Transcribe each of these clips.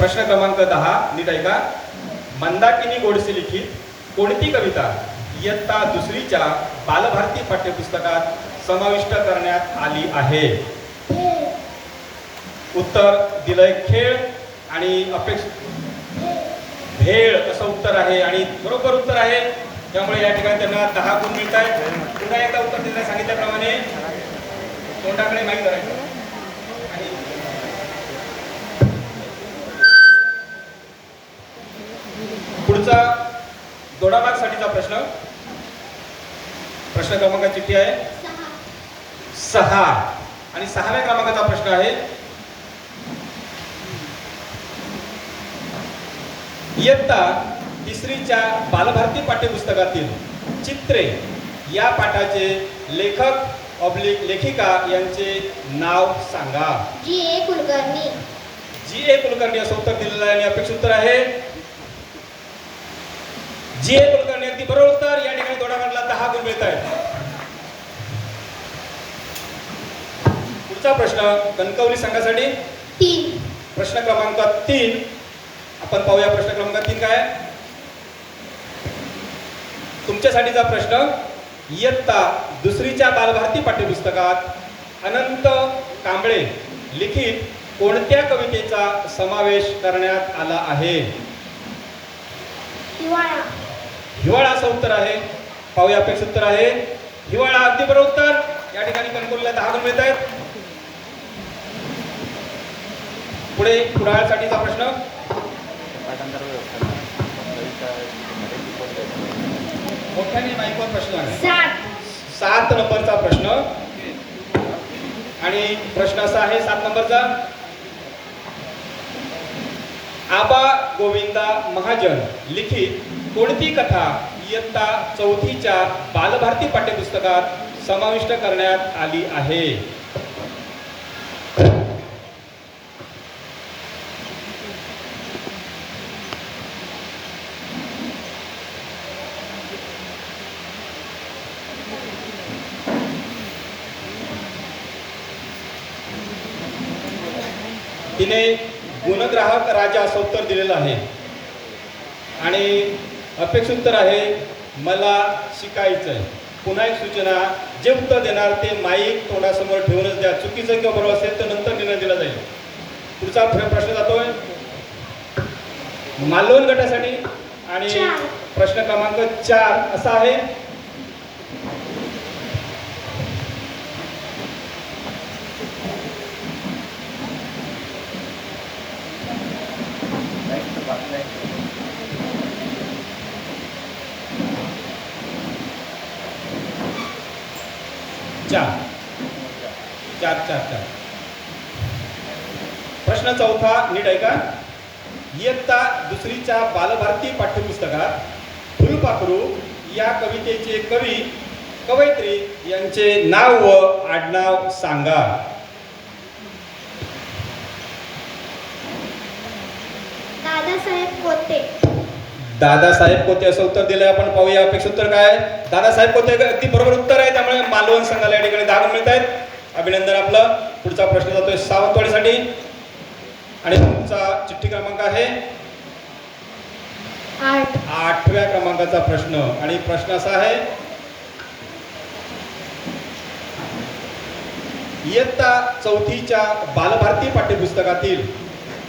प्रश्न क्रमांक 10 नीट ऐका. मंदाकिनी गोडसे लिखित कोणती कविता इयत्ता दुसरीच्या बालभारती पाठ्यपुस्तकात समाविष्ट करण्यात आली आहे? उत्तर दिलंय खेळ आणि भेळ असं उत्तर आहे आणि बरोबर उत्तर आहे. त्यामुळे या ठिकाणी त्यांना 10 गुण मिळत आहेत. पुन्हा एकदा उत्तर दिलं सांगितल्याप्रमाणे तोंडाकडे माहीत करायचं. पुढचा दोडामार्कसाठीचा प्रश्न क्रमांक चिठ्ठी आहे 6 आणि 6व्या क्रमांकाचा प्रश्न आहे. इयत्ता तिसरीच्या बालभारती पाठ्यपुस्तकातील चित्रे या पाठाचे लेखक लेखिका यांचे नाव सांगा. जी.ए. कुलकर्णी. जी.ए. कुलकर्णी असं उत्तर दिलेलं आहे आणि अपेक्षित उत्तर आहे जी.ए. कुलकर्णी. अगदी बरोबर उत्तर. या ठिकाणी दोडामार्कला 10 गुण मिळत आहेत. पुढचा प्रश्न कणकवली संघासाठी 3. प्रश्न क्रमांक 3 आपण पाहूया. प्रश्न क्रमांक 3 काय तुमच्यासाठीचा प्रश्न. इयत्ता दुसरीच्या बालभारती पाठ्यपुस्तकात अनंत कांबळे लिखित कोणत्या कवितेचा समावेश करण्यात आला आहे? हिवाळा. हिवाळा असं उत्तर आहे. पाहूया अपेक्षित उत्तर आहे हिवाळा. अगदी बरोबर उत्तर. या ठिकाणी कणकवलीला 10 गुण मिळत आहेत. पुढे कुडाळसाठीचा प्रश्न मोठ्याने माईकवर प्रश्न आहे. 7 नंबरचा प्रश्न आणि प्रश्न असा आहे 7 नंबरचा. आबा गोविंदा महाजन लिखित कोणती कथा इयत्ता 4थीच्या बालभारती पाठ्यपुस्तकात समाविष्ट करण्यात आली आहे? तिने गुणग्राहक राजा असं उत्तर दिलेलं आहे आणि अपेक्षित उत्तर आहे मला शिकायचंय. पुन्हा एक सूचना, जे उत्तर देणार ते माईक तोंडासमोर ठेवूनच द्या. चुकीचं किंवा बरोबर असेल तर नंतर निर्णय दिला जाईल. पुढचा प्रश्न जातोय मालवण गटासाठी आणि प्रश्न क्रमांक 4 असा आहे. चार. प्रश्न 4 नीट ऐका. इयत्ता दुसरीच्या बालभारती पाठ्यपुस्तकात फुलपाखरू या कवितेचे कवी कवयित्री यांचे नाव व आडनाव सांगा. दादासाहेब कोते. दादासाहेब कोते असं उत्तर दिलंय. आपण पाहूया अपेक्षित उत्तर काय. दादासाहेब कोते अगदी बरोबर उत्तर आहे. त्यामुळे मालवण संघाला या ठिकाणी 10 गुण मिळत आहेत. अभिनंदन आपलं. पुढचा प्रश्न जातोय सावंतवाडीसाठी आणि तुमचा चिठ्ठी क्रमांक आहे 8व्या क्रमांकाचा प्रश्न आणि प्रश्न असा आहे. इयत्ता 4थीच्या बालभारती पाठ्यपुस्तकातील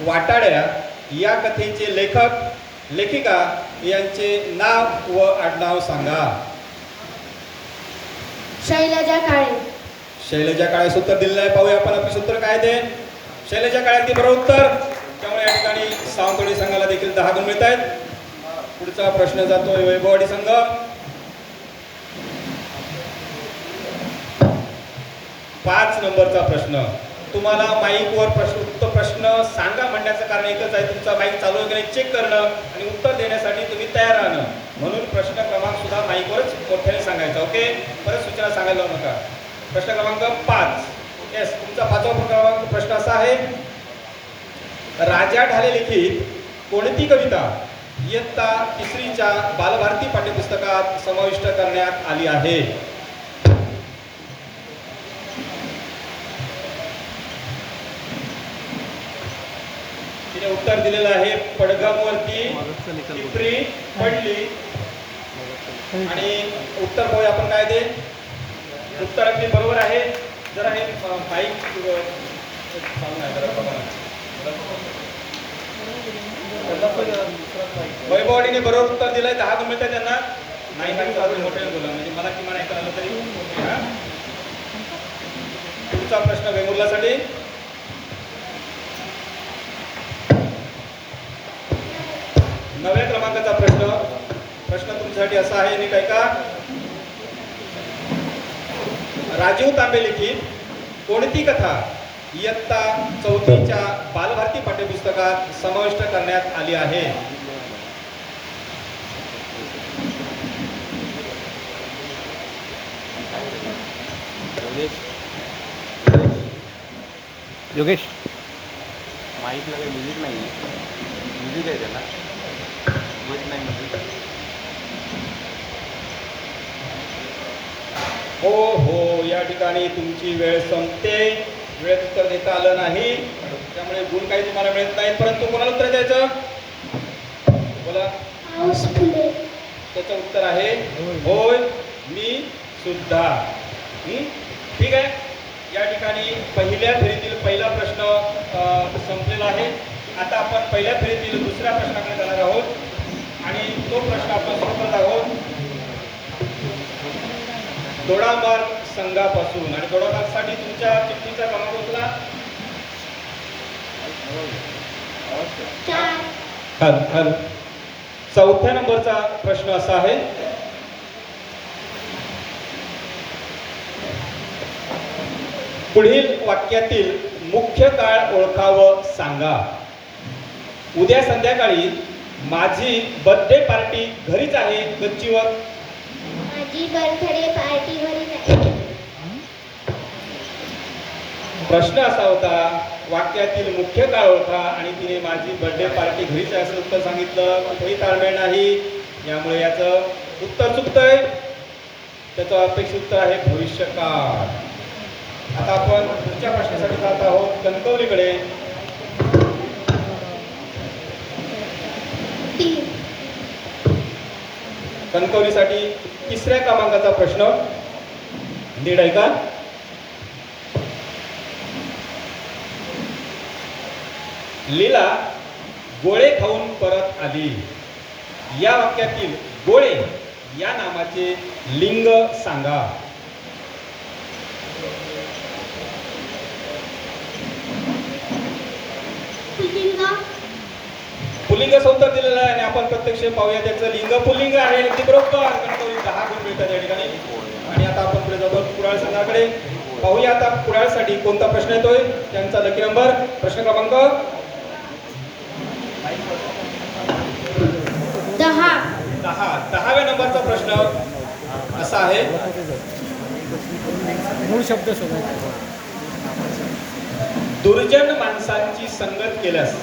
वाटाड्या या कथेचे लेखक लेखिका यांचे नाव व आडनाव सांगा. शैलजा काळे. शैलजा काळे उत्तर दिलेलं आहे. पाहूया आपण आपले सूत्र काय ते. शैलजा काळे ते बरोबर उत्तर. त्यामुळे या ठिकाणी सावंतवाडी संघाला देखील 10 गुण मिळत आहेत. पुढचा प्रश्न जातोय वैभववाडी संघ. 5 नंबरचा प्रश्न. तुम्हाला माईकवर प्रश्न सांगा म्हणण्याचं कारण एकच आहे. तुमचा माईक चालू आहे की नाही चेक करणं आणि उत्तर देण्यासाठी तुम्ही तयार राहणं. म्हणून प्रश्न क्रमांक सुद्धा माईकवरच मोठ्याने सांगायचा. ओके. परत सूचना सांगायला नका. प्रश्न क्रमांक 5. येस, तुमचा 5वा प्रश्न असा आहे. राजा ढाले लिखित कोणती कविता इयत्ता 3च्या बालभारती पाठ्यपुस्तकात समाविष्ट करण्यात आली आहे? तिने उत्तर दिलेलं आहे पडघमवरती टिपरी पडली. आणि उत्तर पाहूया आपण काय ते. उत्तर अगदी बरोबर आहे. जरा हे माईक वैभववाडीने बरोबर उत्तर दिलंय. 10 गुण मिळतात त्यांना. नाही मोठ्याने बोला म्हणजे मला किमान ऐकायला आलं तरी. हा? पुढचा प्रश्न वेंगुर्लासाठी. नव्या क्रमांकाचा प्रश्न तुमच्यासाठी असा आहे. नीट ऐका. राजीव तांबे लिखित कोणती कथा इयत्ता 4च्या बालभारती पाठ्यपुस्तकात समाविष्ट करण्यात आली आहे? योगेश माईकला काही म्युझिक नाही आहे. म्युझिक आहे त्याला येत नाही म्युझिक. हो या ठिकाणी तुमची वेळ संपते. वेळेत उत्तर देता आलं नाही त्यामुळे गुण काही तुम्हाला मिळत नाहीत. परंतु कोणाला उत्तर द्यायचं? बोला. पाऊस फुले. त्याचं उत्तर आहे होय मी सुद्धा. ठीक आहे. या ठिकाणी पहिल्या फेरीतील पहिला प्रश्न संपलेला आहे. आता आपण पहिल्या फेरीतील दुसऱ्या प्रश्नाकडे जाणार आहोत आणि तो प्रश्न आपण सुरू करत आहोत दोडामार्ग संघापासून. आणि दोडामार्गसाठी तुमच्या चिठ्ठीचा क्रमांक उचला. 4. चौथ्या नंबरचा प्रश्न असा आहे. पुढील वाक्यातील मुख्य काळ ओळखावं सांगा. उद्या संध्याकाळी माझी बर्थडे पार्टी घरीच आहे गच्चीवर. माझी बर्थडे पार्टी घरी नाही. प्रश्न असा होता वाक्यातील मुख्य काळ ओळखा आणि तिने माझी बर्थडे पार्टी घरीच आहे असं उत्तर सांगितलं. कुठेही ताळमेळ नाही. यामुळे याचं उत्तर चुकतंय. त्याचं अपेक्षित उत्तर आहे भविष्यकाळ. आता आपण पुढच्या प्रश्नासाठी जात आहोत कणकवलीकडे. 3. कणकवलीसाठी तिसऱ्या क्रमांकाचा प्रश्न. नीट ऐका. लीला गोळे खाऊन परत आली. या वाक्यातील गोळे या नामाचे लिंग सांगा. पुल्लिंग. पुल्लिंगाचं उत्तर दिलेलं आहे आणि आपण प्रत्यक्ष पाहूया त्याचं लिंग पुल्लिंग आहे. अगदी बरोबर. कणकवली 10 गुण मिळतात या ठिकाणी. आणि आता आपण पुढे जातो कुडाळ संघाकडे. पाहूया आता कुडाळसाठी कोणता प्रश्न येतोय. त्यांचा लकी नंबर प्रश्न क्रमांक 10. 10व्या नंबरचा प्रश्न असा आहे. मूळ शब्द शोधायचा. दुर्जन माणसांची संगत केल्यास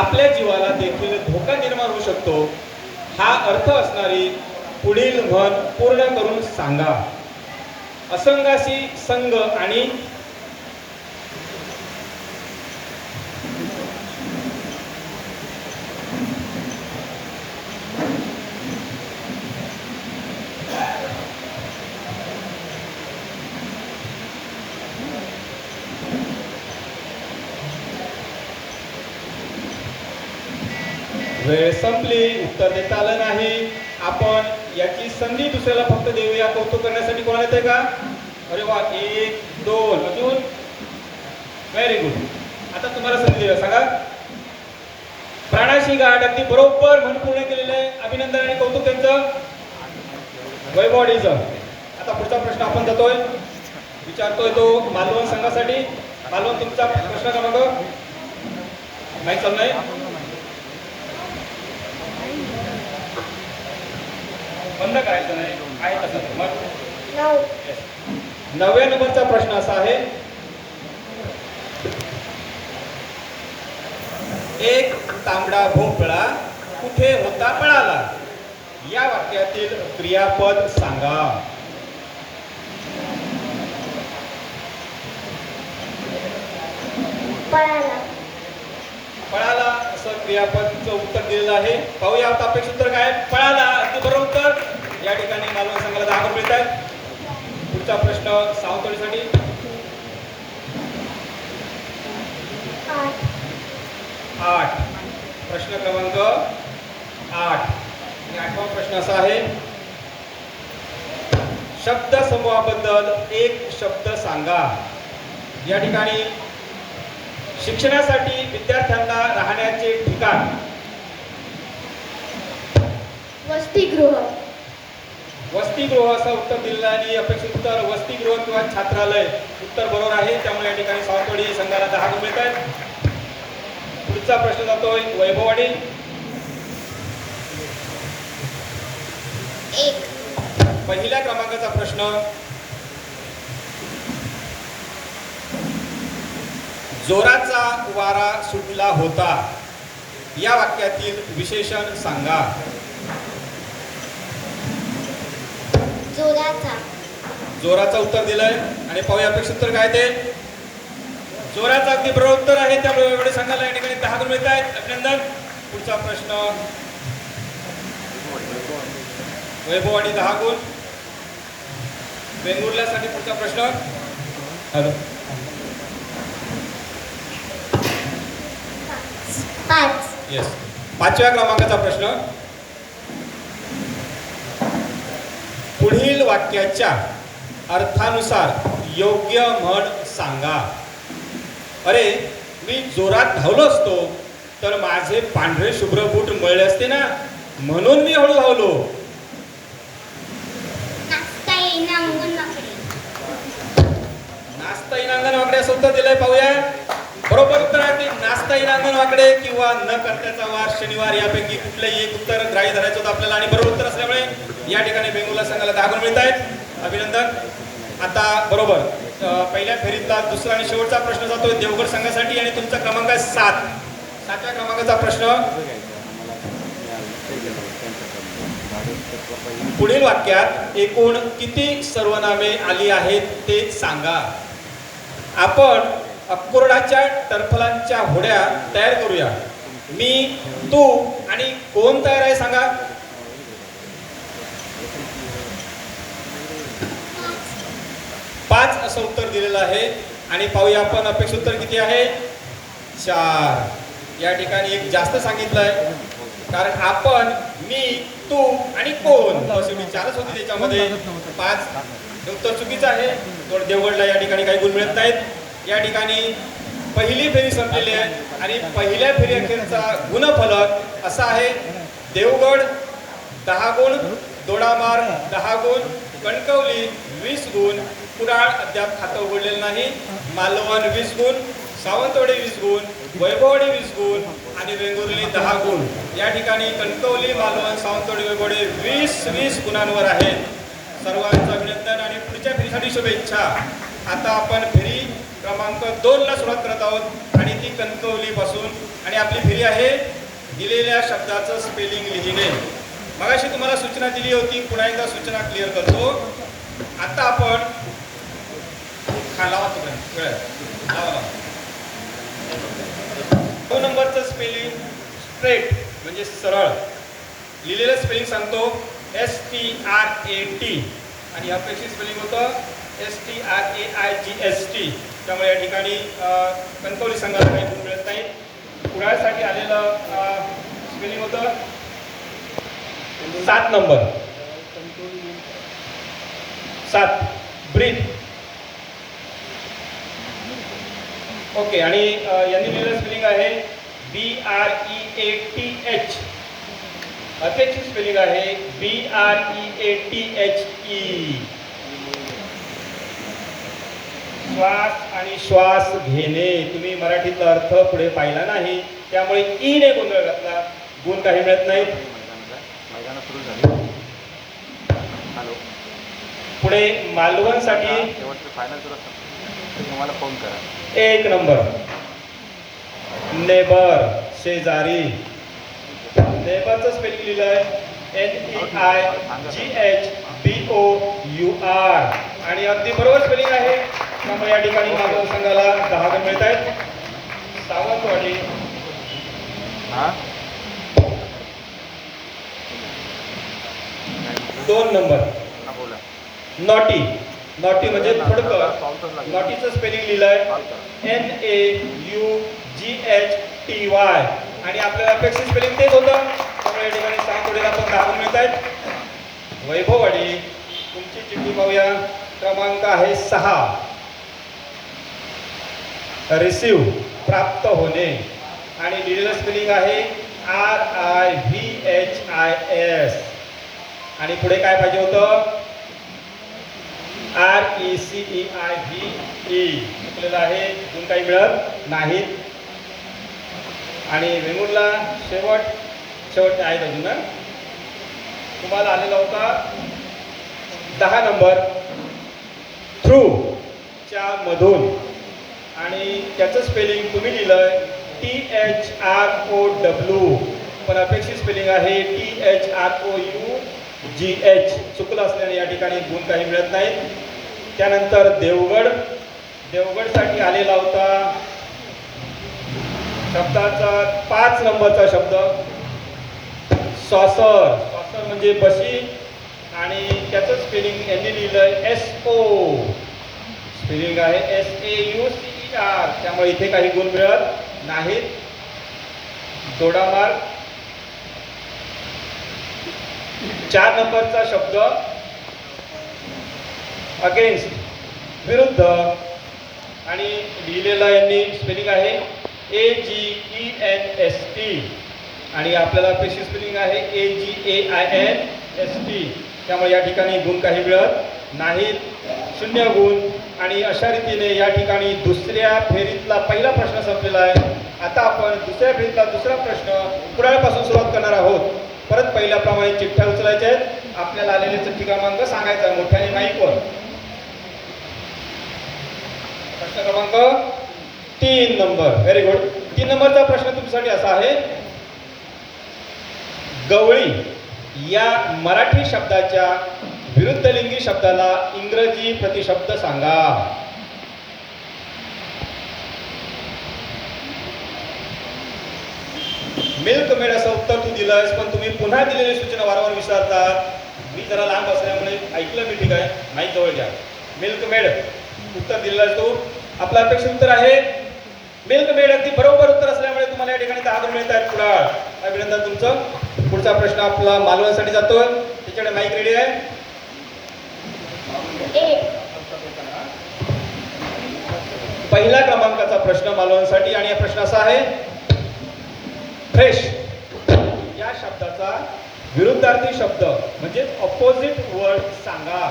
आपल्या जीवाला देखील धोका निर्माण होऊ शकतो. हा अर्थ असणारी पुढील म्हण पूर्ण करून सांगा. असंगाशी संग आणि वेळ संपली. उत्तर देता आलं नाही. आपण याची संधी दुसऱ्याला फक्त देऊया. कौतुक करण्यासाठी कोणाला येते का? अरे वा. 1 2 अजून. Very good. आता तुम्हाला संधी देऊया. सांगा. प्राणाशी गाठ अगदी बरोबर म्हणून पूर्ण केलेलं आहे. अभिनंदन आणि कौतुक त्यांचं. वैभववाडीचं. आता पुढचा प्रश्न आपण जातोय विचारतोय तो मालवण संघासाठी. मालवण तुमचा प्रश्न क्रमांक माहित चालू नाही. बंद करायचं नाही. आहे तसं मग. 9. 9व्या नंबरचा प्रश्न असा आहे. एक तांबडा भोपळा कुठे होता पळाला. या वाक्यातील क्रियापद सांगा. पळाला. पळाला असं क्रियापदचं उत्तर दिलेलं आहे. पाहूया आता अपेक्षित उत्तर काय आहे? पळाला. अगदी बरोबर उत्तर. या ठिकाणी मालवण संघाला 10 गुण मिळत आहेत. पुढचा प्रश्न सावंतवाडीसाठी. 8. प्रश्न क्रमांक 8. आणि 8वा प्रश्न असा आहे, शब्द समूहाबद्दल एक शब्द सांगा. या ठिकाणी शिक्षणासाठी विद्यार्थ्यांना राहण्याचे ठिकाण. वसतिगृह. वसतिगृह असं उत्तर दिलेलं आहे आणि अपेक्षित उत्तर वसतिगृह किंवा छात्रालय उत्तर बरोबर आहे. त्यामुळे या ठिकाणी सावंतवाडी संघाला 10 गुण मिळत आहेत. पुढचा प्रश्न जातोय वैभववाडी. 1. पहिल्या क्रमांकाचा प्रश्न, जोराचा वारा सुटला होता. या वाक्यातील विशेषण सांगा. जोराचा. जोराचं उत्तर दिलंय आणि पाहूया अपेक्षित उत्तर काय ते. जोराचं अगदी बरोबर उत्तर आहे. त्यामुळे एवढे सांगायला या ठिकाणी 10 गुण मिळत आहेत. अभिनंदन. पुढचा प्रश्न वैभववाडी 10 गुण. वेंगुर्ल्यासाठी पुढचा प्रश्न. हॅलो 5. येस. 5व्या क्रमांकाचा प्रश्न, पुढील वाक्याच्या अर्थानुसार योग्य म्हण सांगा. अरे मी जोरात धावलो असतो तर माझे पांढरे शुभ्र बूट मळले असते ना, म्हणून मी हळू धावलो. नाचता येईना अंगणवाडी. नाचता येईन अंगणवाकडे असं उत्तर दिलंय. पाहूया. बरोबर उत्तर आहे ते नाचता येईन अंगणवाकडे किंवा न करत्याचा वार शनिवार यापैकी कुठलंही एक उत्तर ग्राह्य धरायचं होतं आपल्याला आणि बरोबर उत्तर असल्यामुळे या ठिकाणी वेंगुर्ला संघाला 10 गुण मिळत आहेत. अभिनंदन. आता बरोबर पहिल्या फेरीतला दुसरा आणि शेवटचा प्रश्न जातोय देवगड संघासाठी आणि तुमचा क्रमांक आहे 7. 7व्या क्रमांकाचा प्रश्न, पुढील वाक्यात एकूण किती सर्वनामे आली आहेत ते सांगा. आपण अक्रोडाच्या टरफलांच्या होड्या तयार करूया. मी, तू आणि कोण तयार आहे सांगा. 5 असं उत्तर दिलेलं आहे आणि पाहूया आपण अपेक्षित उत्तर किती आहे. 4. या ठिकाणी एक जास्त सांगितलंय कारण आपण, मी, तू आणि कोण बस एवढी 4च होती त्याच्यामध्ये. 5 हे उत्तर चुकीचं आहे. तर देवगडला या ठिकाणी काही गुण मिळत नाहीत. या ठिकाणी पहिली फेरी संपलेली आहे आणि पहिल्या फेरी अखेरचा गुणफलक असा आहे. देवगड 10 गुण, दोडामार 10 गुण, कणकवली 20 गुण, कुडाळ अद्याप खातं उघडलेलं नाही, मालवण 20 गुण, सावंतवाडी 20 गुण, वैभववाडी 20 गुण आणि वेंगुर्ले 10 गुण. या ठिकाणी कणकवली, मालवण, सावंतवाडी, वैभववाडी 20 गुणांवर आहेत. सर्वांचं अभिनंदन आणि पुढच्या फेरीसाठी शुभेच्छा. आता आपण फेरी क्रमांक 2 ला सुरुवात करत आहोत आणि ती कणकवली पासून आणि आपली फेरी आहे दिलेल्या शब्दाचं स्पेलिंग लिहिणे. मगाशी तुम्हाला सूचना दिली होती, पुन्हा एकदा सूचना क्लिअर करतो. आता आपण लावा तुम्ही 2 नंबरचं स्पेलिंग स्ट्रेट म्हणजे सरळ लिहिलेलं स्पेलिंग सांगतो. STRAT आणि अपेक्षित स्पेलिंग होतं STRAIGST. त्यामुळे या ठिकाणी कणकवली संघाला काही गुण मिळत नाही. कुडाळसाठी आलेलं स्पेलिंग होतं 7 नंबर 7 ब्रीथ. ओके. आणि यांनी लिहिलेलं स्पेलिंग आहे BREATH. अपेक्षित स्पेलिंग आहे BREATHE. श्वास आणि श्वास घेणे. तुम्ही मराठीतला अर्थ पुढे पाहिला नाही त्यामुळे ई ने गोंधळ घातला. गुण काही मिळत नाहीत. पुढे मालवणसाठी तुम्हाला फोन करा. 1 नंबर नेबर शेजारी. नेबरचं स्पेलिंग लिहिलंय NEIGHBOUR आणि अगदी बरोबर स्पेलिंग आहे. त्यामुळे या ठिकाणी मालवण संघाला 10 गुण मिळत आहेत. सावंतवाडी हा 2 नंबर हा बोला. नॉटी. नॉटी म्हणजे थोडकं. सॉल्टच लागेल. नॉटीचं स्पेलिंग लिहिलंय सॉल्ट करा. NAUGHTY आणि आपल्याला अपेक्षित स्पेलिंग तेच होतं. त्यामुळे या ठिकाणी सावंतवाडीला पण 10 गुण मिळत आहेत. वैभववाडी तुमची चिठ्ठी पाहूया. क्रमांक आहे 6. रिसीव प्राप्त होणे आणि लिहिलेलं स्पेलिंग आहे RIVHIS आणि पुढे काय पाहिजे होतं RECEIVE चुकलेलं आहे. गुण काही मिळत नाहीत. आणि वेमूरला शेवट आहेत अजून ना. तुम्हाला आलेला होता 10 नंबर थ्रू च्या मधून आणि त्याचं स्पेलिंग तुम्ही लिहिलंय THROW पण अपेक्षित स्पेलिंग आहे THROUGH. चुकलं असल्याने या ठिकाणी गुण काही मिळत नाहीत. त्यानंतर देवगडसाठी आलेला होता शब्दाचा 5 नंबरचा शब्द सॉसर. सॉसर म्हणजे बशी आणि त्याचं स्पेलिंग यांनी लिहिलंय SO. स्पेलिंग आहे SAUCER. त्यामुळे इथे काही गुण मिळत नाहीत. जोडा मार्क. 4 नंबरचा शब्द अगेन्स्ट विरुद्ध आणि लिहिलेला यांनी स्पेलिंग आहे AGENST आणि आपल्याला अपेक्षित स्पेलिंग आहे AGAINST. त्यामुळे या ठिकाणी गुण काही मिळत नाहीत. 0 गुण. आणि अशा रीतीने या ठिकाणी दुसऱ्या फेरीतला पहिला प्रश्न संपलेला आहे. आता आपण दुसऱ्या फेरीतला दुसरा प्रश्न पुढापासून सुरुवात करणार आहोत. परत पहिल्याप्रमाणे चिठ्ठ्या उचलायच्या आहेत. आपल्याला आलेले चिठ्ठी क्रमांक सांगायचा आहे मोठ्याने माईकवर. प्रश्न क्रमांक 3 नंबर. Very good. 3 नंबरचा प्रश्न तुमच्यासाठी असा आहे. गवळी या मराठी शब्दाच्या विरुद्धलिंगी शब्दाला इंग्रजी प्रतिशब्द सांगा. मिल्क मेड असं उत्तर तू दिलंयस पण तुम्ही पुन्हा दिलेली सूचना वारंवार विचारतात. मी जरा लांब असल्यामुळे ऐकलं मी. ठीक आहे माहीत जवळ घ्या. मिल्क मेड उत्तर दिलेलं आहे तू. आपलं अपेक्षित उत्तर आहे मिल्क मेड. अगदी बरोबर उत्तर असल्यामुळे तुम्हाला या ठिकाणी 10 गुण मिळत आहेत. पुढाळ अभिनंदन तुमचं. पुढचा प्रश्न आपला मालवणसाठी जातोय. त्याच्याकडे माईक रेडी आहे. पहिला क्रमांकाचा प्रश्न मालवणसाठी आणि हा प्रश्न असा आहे. फ्रेश या शब्दाचा विरुद्धार्थी शब्द म्हणजे ऑपोजिट वर्ड सांगा.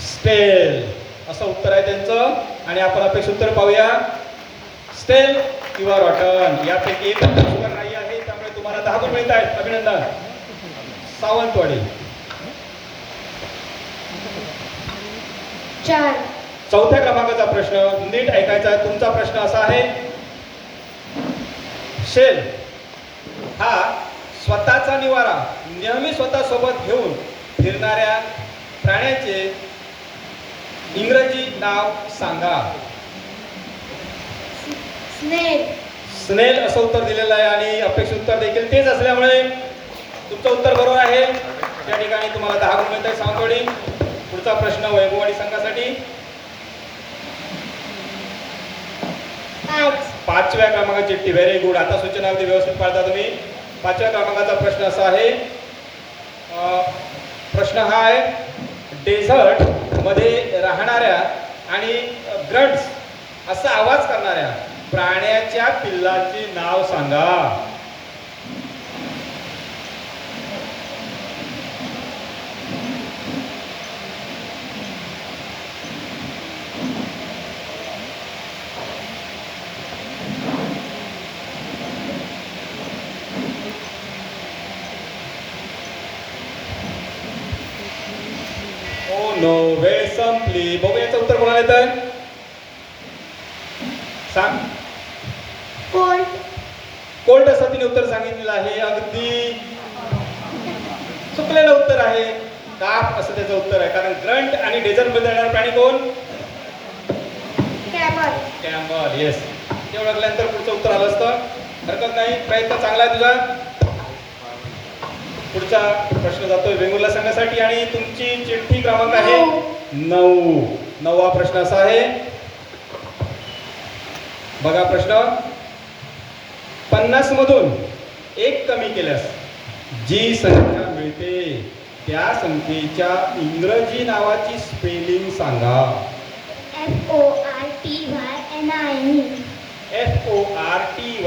स्टेल असं उत्तर आहे त्यांचं. आणि आपण अपेक्षित उत्तर पाहूया. स्टेल किंवा रॉटन यापैकी एक उत्तर नाही आहे. त्यामुळे तुम्हाला 10 गुण मिळत आहेत. अभिनंदन. सावंतवाडी 4. चौथ्या क्रमांकाचा प्रश्न नीट ऐकायचा आहे. तुमचा प्रश्न असा आहे. शेल हा स्वतःचा निवारा नेहमी स्वतःसोबत घेऊन फिरणाऱ्या प्राण्याचे इंग्रजी नाव सांगा. स्नेल. स्नेल असं उत्तर दिलेलं आहे आणि अपेक्षित उत्तर देखील तेच असल्यामुळे तुमचं उत्तर बरोबर आहे. त्या ठिकाणी तुम्हाला 10 गुण मिळत आहे. सावंतवाडी. पुढचा प्रश्न वैभववाडी संघासाठी 5. 5व्या क्रमांकाची चिठ्ठी. Very good. आता सूचना अगदी व्यवस्थित पाळता तुम्ही. 5व्या क्रमांकाचा प्रश्न असा आहे. प्रश्न हा आहे. डेझर्ट मध्ये राहणाऱ्या आणि ग्रंट्स असा आवाज करणाऱ्या प्राण्याच्या पिल्लाचे नाव सांगा. नो वेळ संपली. बघू याचं उत्तर कोणाला येतं सांग. कोल्ट. कोल्ड असं तिने उत्तर सांगितलेलं आहे. अगदी चुकलेलं उत्तर आहे. काफ असं त्याचं उत्तर आहे. कारण ग्रंट आणि डेझर्ट मध्ये येणारा प्राणी कोण? कॅमल. कॅम्बल. येस. ते ओळखल्यानंतर पुढचं उत्तर आलं असतं. हरकत नाही, प्रयत्न चांगला आहे तुझा. पुढचा प्रश्न जातोय वेंगुर्ला संघासाठी आणि तुमची चिठ्ठी क्रमांक आहे 9. 9वा प्रश्न असा आहे, बघा प्रश्न. 50 मधून 1 कमी केल्यास जी संख्या मिळते त्या संख्येच्या इंग्रजी नावाची स्पेलिंग सांगा. FORTYNINE. FORTYNINE.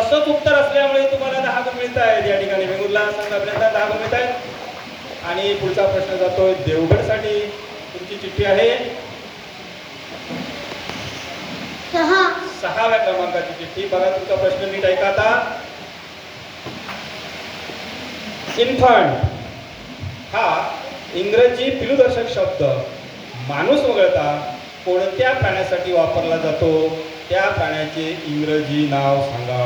असंच उत्तर असल्यामुळे तुम्हाला 10 गुण मिळत आहेत. या ठिकाणी वेंगुर्ला संघापर्यंत 10 गुण मिळत आहेत. आणि पुढचा प्रश्न जातोय देवगडसाठी. तुमची चिठ्ठी आहे 6व्या क्रमांकाची चिठ्ठी. बघा तुमचा प्रश्न नीट ऐका आता. इन्फंट हा इंग्रजी पिलूदर्शक शब्द माणूस वगळता कोणत्या प्राण्यासाठी वापरला जातो? त्या प्राण्याचे इंग्रजी नाव सांगा.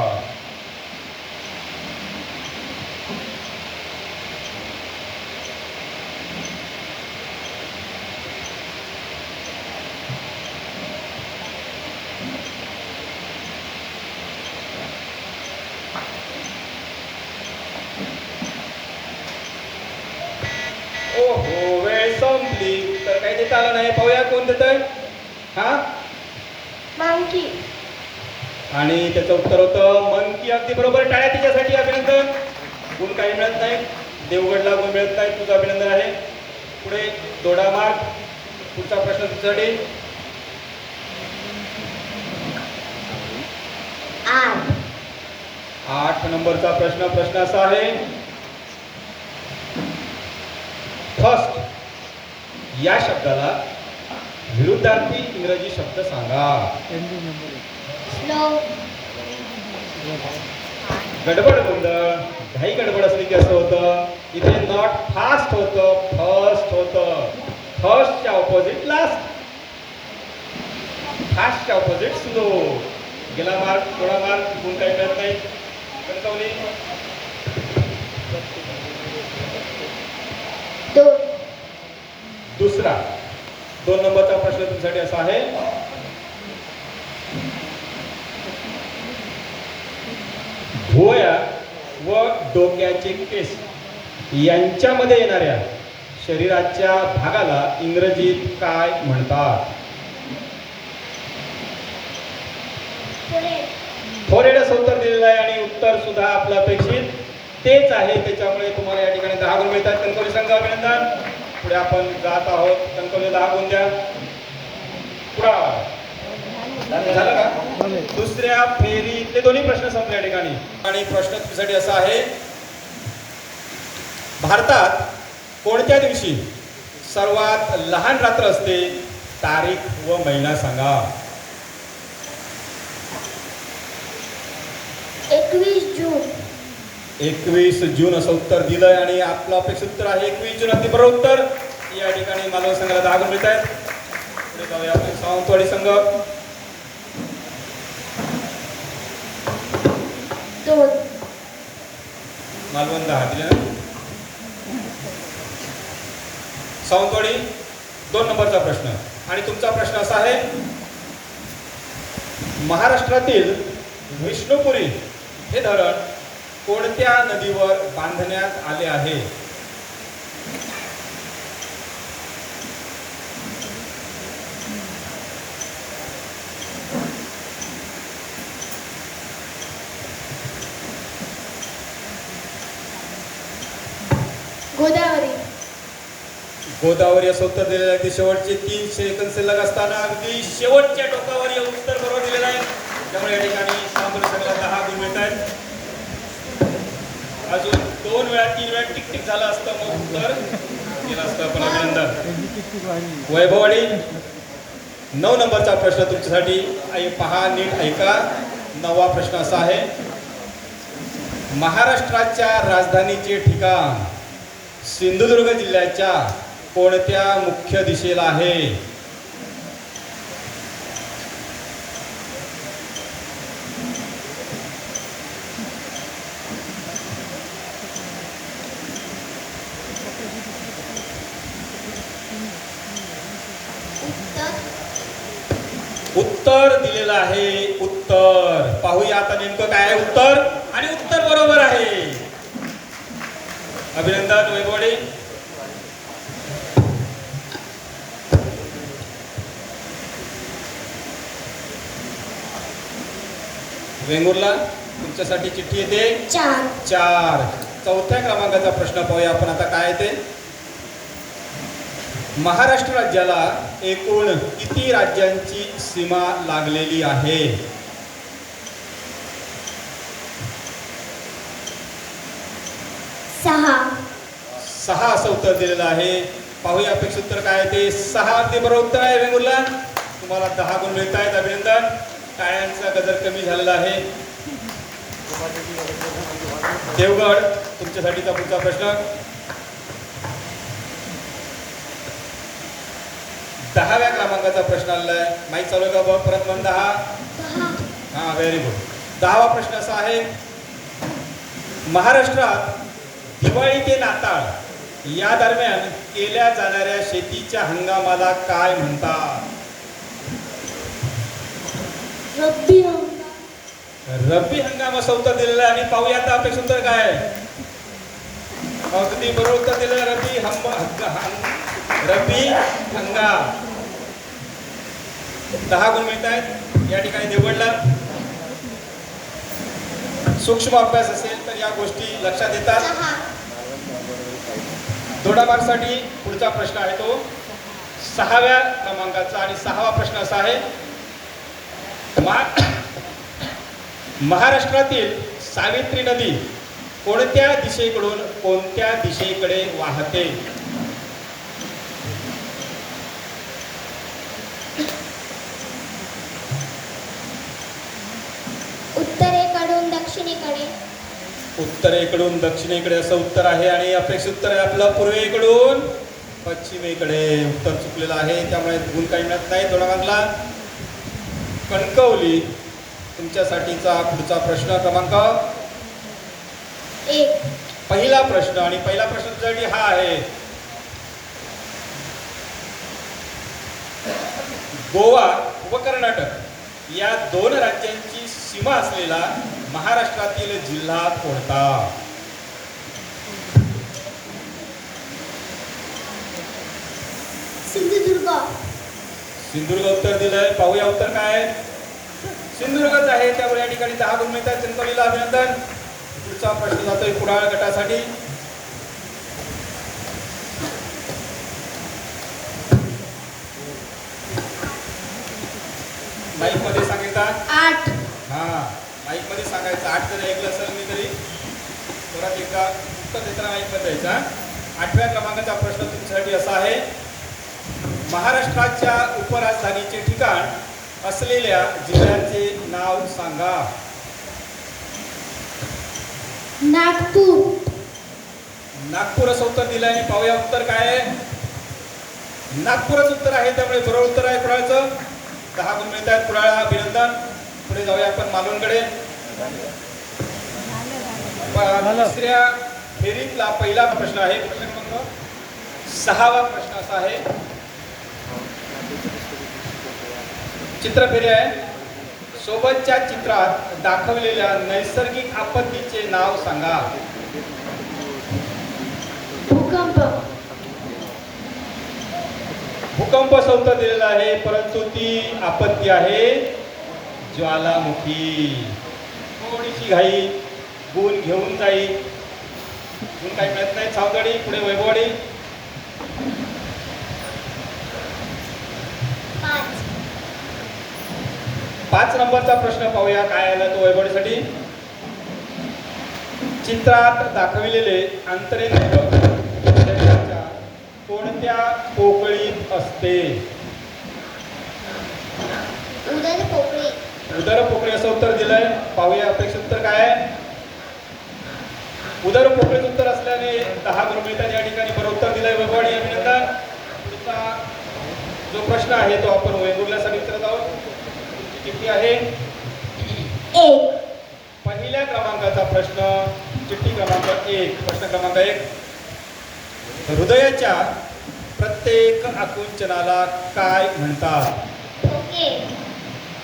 ओहो, वेळ संपली. तर काही देता आलं नाही. पाहूया कोण देतंय. हा, मंकी. आणि त्याचं उत्तर होतं मंकी. अगदी बरोबर. टाळ्या तिच्यासाठी. अभिनंदन. गुण काही मिळत नाही. देवगडला गुण मिळत नाही. तुझं अभिनंदन आहे. पुढे दोडा मार्क. पुढचा प्रश्न तुझ्यासाठी 8 नंबरचा प्रश्न. प्रश्न असा आहे, फर्स्ट या शब्दाला विरुद्धार्थी इंग्रजी शब्द सांगा. स्लो. गडबड गोंधळ. घाई गडबड असली की असं होतं. इथे नॉट फास्ट होतं, फर्स्ट होतं. फर्स्टच्या ऑपोजिट लास्ट, फास्टच्या ऑपोजिट स्लो. गेला मार्क, थोडा मार्क. गुण काही मिळत नाही. कणकवली 2. दुसरा 2 नंबरचा प्रश्न तुमच्यासाठी असा आहे, भुवया व डोक्याचे केस यांच्यामध्ये येणाऱ्या शरीराच्या भागाला इंग्रजीत काय म्हणतात? फोरहेड असं उत्तर दिलेलं आहे आणि उत्तर सुद्धा आपलं अपेक्षित तेच आहे. त्याच्यामुळे तुम्हाला या ठिकाणी 10 गुण मिळतात. कणकवली संघ अभिनंदन. पुढे आपण जात आहोत. कणकवली 10 गुण द्या. पुढा झालं का? दुसऱ्या फेरीतले दोन्ही प्रश्न संपले या ठिकाणी. आणि प्रश्न तुझ्यासाठी असा आहे, भारतात कोणत्या दिवशी सर्वात लहान रात्र असते? तारीख व महिना सांगा. 21 जून. 21 जून असं उत्तर दिलंय आणि आपलं अपेक्षित उत्तर आहे 21 जून. अगदी बरोबर उत्तर. या ठिकाणी मालवण संघाला 10 गुण मिळत आहेत. पुढे जाऊया आपण सावंतवाडी संघ. 2. मालवण 10 दिले ना. सावंतवाडी 2 नंबरचा प्रश्न आणि तुमचा प्रश्न असा आहे, महाराष्ट्रातील विष्णुपुरी हे धरण कोणत्या नदीवर बांधण्यात आले आहे? गोदावरी. गोदावरी असं उत्तर दिलेलं आहे. ते शेवटचे 3 सेकंद शिल्लक असताना अगदी शेवटच्या टोकावर हे उत्तर बरोबर दिलेलं आहे. त्यामुळे या ठिकाणी सावंतवाडी संघाला 10 गुण मिळत आहेत. अजून 2 वेळा 3 वेळा टिक टिक झालं असतं मग उत्तर केलं असतं. पण अभिनंदन. वैभववाडी 9 नंबरचा प्रश्न तुमच्यासाठी. पहा, नीट ऐका. 9वा प्रश्न असा आहे, महाराष्ट्राच्या राजधानीचे ठिकाण सिंधुदुर्ग जिल्ह्याच्या कोणत्या मुख्य दिशेला आहे? उत्तर उत्तर दिलेलं आहे. उत्तर पाहूया आता नेमकं काय आहे उत्तर. आणि उत्तर बरोबर आहे. अभिनंदन वैभवडे. वेंगुर्ला तुमच्यासाठी चिठ्ठी येते 4. चौथ्या क्रमांकाचा प्रश्न पाहूया आपण आता काय ते. महाराष्ट्र राज्याला एकूण किती राज्यांची सीमा लागलेली आहे? सहा असं उत्तर दिलेलं आहे. पाहूया अपेक्षित उत्तर काय आहे ते. 6 ते बरोबर उत्तर आहे वेंगुर्ला. तुम्हाला 10 गुण मिळत आहेत. अभिनंदन. टाळ्यांचा गजर कमी झालेला आहे. देवगड तुमच्यासाठीचा पुढचा प्रश्न. 10व्या क्रमांकाचा प्रश्न आलेला आहे. माहीत चालू आहे का बघ परत म्हण 10. हा व्हेरी गुड. 10वा प्रश्न असा आहे. महाराष्ट्रात दिवाळी ते नाताळ या दरम्यान केल्या जाणाऱ्या शेतीच्या हंगामाला काय म्हणतात? रब्बी हंगाम असं उत्तर दिलेलं आहे. आणि पाहूया आता अपेक्षित उत्तर काय आहे. अगदी बरोबर उत्तर दिलं. रब्बी हंगाम. 10 गुण मिळत आहेत या ठिकाणी. देवगडला सूक्ष्म अभ्यास असेल तर या गोष्टी लक्षात येतात. दोडामार्कसाठी पुढचा प्रश्न आहे तो 6व्या क्रमांकाचा. आणि 6वा प्रश्न असा आहे. महाराष्ट्रातील सावित्री नदी कोणत्या दिशेकडून कोणत्या दिशेकडे वाहते? उत्तरेकडून दक्षिणेकडे. उत्तरेकडून दक्षिणेकडे असं उत्तर आहे. आणि अपेक्षित उत्तर आहे आपलं पूर्वेकडून पश्चिमेकडे. उत्तर चुकलेलं आहे त्यामुळे गुण काही मिळत नाही. दोडामार्कला कणकवली तुमच्यासाठीचा पुढचा प्रश्न क्रमांक 1. पहिला प्रश्न. आणि पहिला प्रश्न तुझ्यासाठी हा आहे. गोवा व कर्नाटक या 2 राज्यांची सीमा असलेला महाराष्ट्रातील जिल्हा कोणता? सिंधुदुर्ग. सिंधुदुर्ग उत्तर दिलंय. पाहूया उत्तर काय आहे. सिंधुदुर्गच आहे. त्यामुळे या ठिकाणी 10 गुण मिळतात. कणकवलीला अभिनंदन. पुढचा प्रश्न जातोय कुडाळ गटासाठी. माईक मध्ये सांगायचा 8. हा माईक मध्ये सांगायचं. 8 जर ऐकलं असेल मी तरी परत एकदा उत्तर देताना माईक मध्ये द्यायचा. 8व्या क्रमांकाचा प्रश्न तुमच्यासाठी असा आहे. महाराष्ट्राच्या उपराजधानीचे ठिकाण असलेल्या जिल्ह्याचे नाव सांगा. नागपूर. नागपूर असं उत्तर दिलं. आणि पाहूया उत्तर काय आहे. नागपूरच उत्तर आहे. त्यामुळे बरोबर उत्तर आहे कुडाळचं. 10 गुण मिळत आहेत कुडाळला. अभिनंदन. पुढे जाऊया आपण मालवणकडे. तिसऱ्या फेरीतला पहिला प्रश्न आहे. प्रश्न क्रमांक 6वा प्रश्न असा आहे. चित्रफेरी आहे. सोबतच्या चित्रात दाखवलेल्या नैसर्गिक आपत्तीचे नाव सांगा. भूकंप. भूकंप असं उत्तर दिलेलं आहे. परंतु ती आपत्ती आहे ज्वालामुखी. थोडीशी घाई गुण घेऊन जाईल. गुण काही मिळत नाही. सावंतवाडी पुढे वैभववाडी. 5 नंबरचा प्रश्न पाहूया काय आला तो वैभववाडीसाठी. चित्रात दाखविलेले अंतरेंद्रिय शरीराच्या कोणत्या पोकळीत असते? उदर पोकळी. उदर पोकळी असं उत्तर दिलंय. पाहूया अपेक्षित उत्तर काय आहे. उदर पोकळीत उत्तर असल्याने 10 गुण मिळतात. या ठिकाणी बरोबर उत्तर दिलंय वैभववाडी. अभिनंदन. पुढचा जो प्रश्न आहे तो आपण वेंगुर्ल्यासाठी विचारत आहोत. चिठ्ठी आहे 1. पहिल्या क्रमांकाचा प्रश्न. चिठ्ठी क्रमांक 1. प्रश्न क्रमांक 1. हृदयाच्या प्रत्येक आकुंचनाला काय म्हणतात? ओके.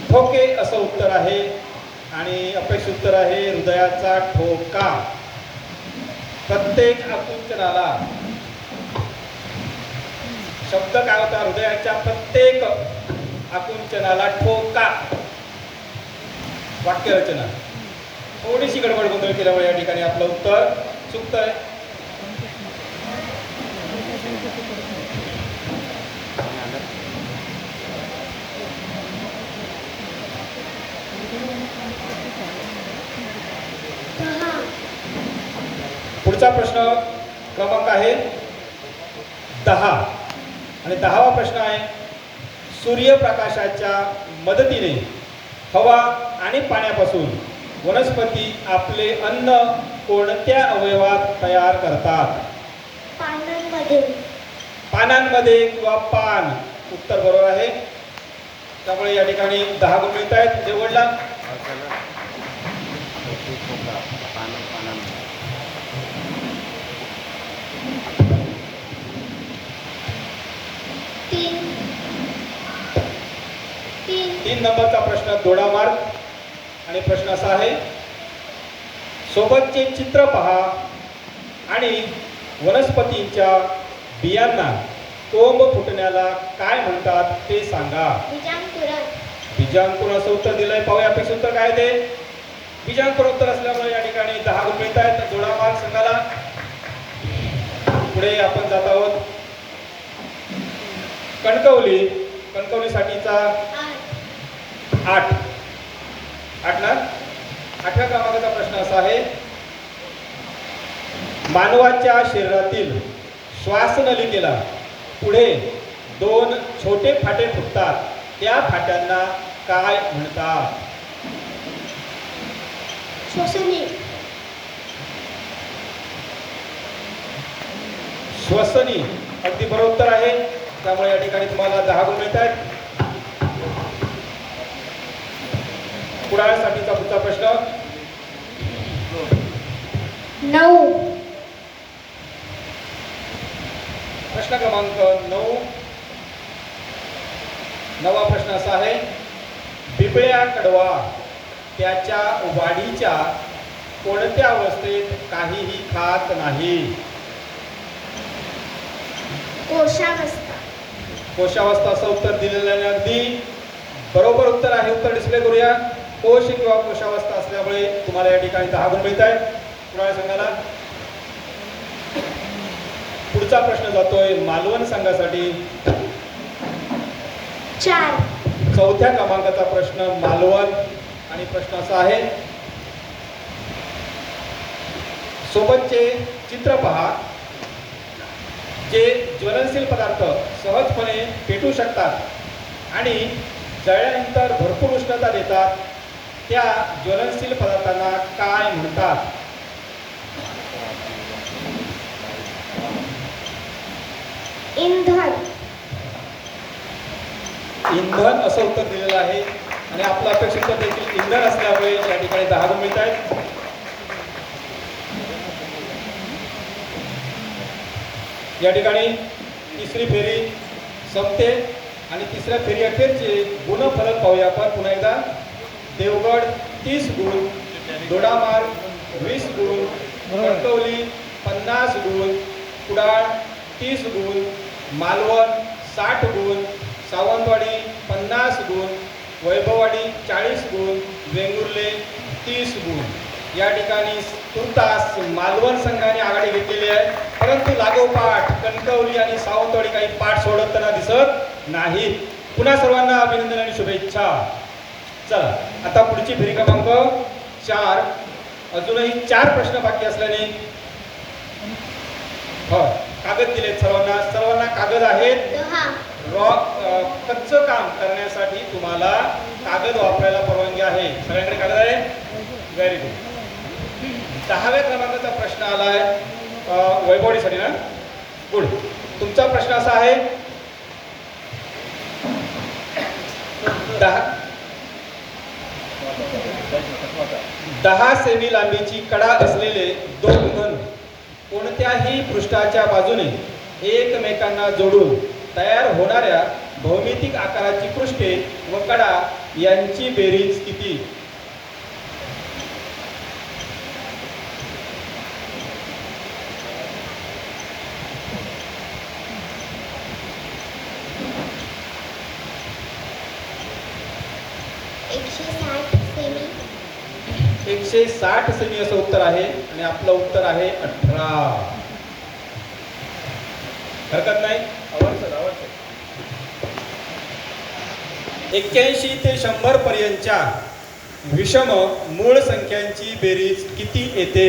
ठोके असं उत्तर आहे आणि अपेक्षित उत्तर आहे हृदयाचा ठोका. प्रत्येक आकुंचनाला शब्द काय होता? हृदयाच्या प्रत्येक आकुंचनाला ठोका. वाक्यरचना थोडीशी गडबड गोंधळ केल्यामुळे या ठिकाणी आपलं उत्तर चुकतं आहे. दहा. पुढचा प्रश्न क्रमांक आहे 10 आणि 10वा प्रश्न आहे सूर्यप्रकाशाच्या मदतीने हवा आणि पाण्यापासून वनस्पती आपले अन्न कोणत्या अवयवात तयार करतात? पानांमध्ये. पानांमध्ये किंवा पान उत्तर बरोबर आहे. त्यामुळे या ठिकाणी 10 गुण मिळत आहेत. देवडला तीन. 3 नंबरचा प्रश्न दोडामार्ग आणि प्रश्न असा आहे सोबतचे चित्र पहा आणि वनस्पतींच्या बियांना कोंब फुटण्याला काय म्हणतात ते सांगा. बीजांकुरण. बीजांकुरण असं उत्तर दिलंय. पाहूया अपेक्षित उत्तर काय ते. बीजांकुरण उत्तर असल्यामुळे या ठिकाणी 10 गुण मिळत आहेत दोडामार्ग संघाला. पुढे आपण जात आहोत कणकवली. कणकवलीसाठीचा 8 ना 8व्या क्रमांकाचा प्रश्न असा आहे मानवाच्या शरीरातील श्वासनलिकेला पुढे 2 छोटे फाटे फुटतात त्या फाट्यांना काय म्हणतात? श्वसनी. श्वसनी अगदी बरोबर उत्तर आहे. त्यामुळे या ठिकाणी तुम्हाला 10 गुण मिळत आहेत. कुडाळसाठीचा पुढचा प्रश्न 9. प्रश्न क्रमांक 9. 9वा प्रश्न असा आहे बिबळ्या कडवा त्याच्या वाढीच्या कोणत्या अवस्थेत काहीही खात नाही? कोशावस्था. कोशावस्था असं उत्तर दिलेलं आहे. अगदी बरोबर उत्तर आहे. उत्तर डिस्प्ले करूया. कोश किंवा कोशावस्था असल्यामुळे तुम्हाला या ठिकाणी 10 गुण मिळत आहेत कुडाळ संघाला. पुढचा प्रश्न जातोय मालवण संघासाठी 4. 4थ्या क्रमांकाचा प्रश्न मालवण आणि प्रश्न असा आहे सोबतचे चित्र पहा जे ज्वलनशील पदार्थ सहजपणे पेटू शकतात आणि जळल्यानंतर भरपूर उष्णता देतात त्या ज्वलनशील पदार्थांना काय म्हणतात? इंधन. इंधन असं उत्तर दिलेलं आहे आणि आपलं अपेक्षित उत्तर देखील इंधन असल्यामुळे या ठिकाणी 10 गुण मिळत आहेत. या ठिकाणी तिसरी फेरी संपते आणि तिसऱ्या फेरी अखेरचे गुणफलक पाहूया आपण पुन्हा एकदा. देवगड 30 गुण, दोडामार्ग 20 गुण, कणकवली 50 गुण, कुडाळ 30 गुण, मालवण 60 गुण, सावंतवाडी 50 गुण, वैभववाडी 40 गुण, वेंगुर्ले 30 गुण. या ठिकाणी तुर्तास मालवण संघाने आघाडी घेतलेली आहे परंतु लागोपाठ कणकवली आणि सावंतवाडी काही पाठ सोडवताना दिसत नाही. पुन्हा सर्वांना अभिनंदन आणि शुभेच्छा. चला आता पुढची फेरी क्रमांक 4. अजूनही 4 प्रश्न बाकी असल्याने कागद दिलेत सर्वांना कागद आहेत. 10. कच्चं काम करण्यासाठी तुम्हाला कागद वापरायला परवानगी आहे. सगळ्यांकडे कागद आहे. Very good. 10व्या क्रमांकाचा प्रश्न आलाय वैभववाडीसाठी ना. गुड. तुमचा प्रश्न असा आहे 10 सेमी लांबीची कडा असलेले 2 घन कोणत्याही पृष्ठाच्या बाजूने एकमेकांना जोडून तयार होणाऱ्या भौमितिक आकाराची पृष्ठे व कडा यांची बेरीज किती? एकशे 60 सेमी. 160 सेमी असं उत्तर आहे आणि आपलं उत्तर आहे 18. हरकत नाही, आवडतं आवडतं. 81 ते 100 पर्यंतच्या विषम मूळ संख्यांची बेरीज किती येते?